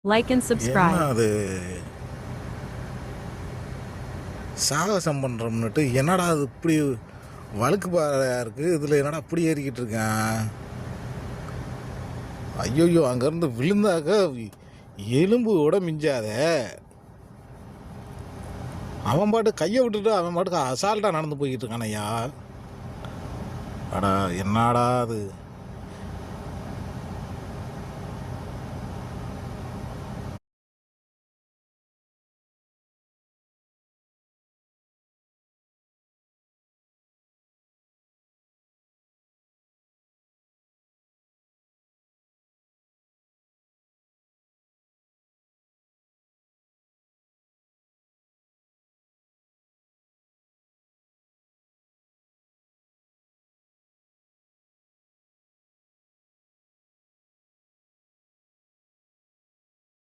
Like and என்ன subscribe. அது சாகசம் பண்ணுறோம்னுட்டு என்னடா அது இப்படி வழுக்கு பாறையாக இருக்குது, இதில் என்னடா இப்படி ஏறிக்கிட்டு இருக்கேன். ஐயோயோ, அங்கேருந்து விழுந்தாக்க எலும்பு கூட மிஞ்சாத. அவன் பாட்டு கையை விட்டுட்டு அவன் பாட்டுக்கு அசால்ட்டாக நடந்து போய்கிட்டு இருக்கான் ஐயா. அடா என்னடா அது.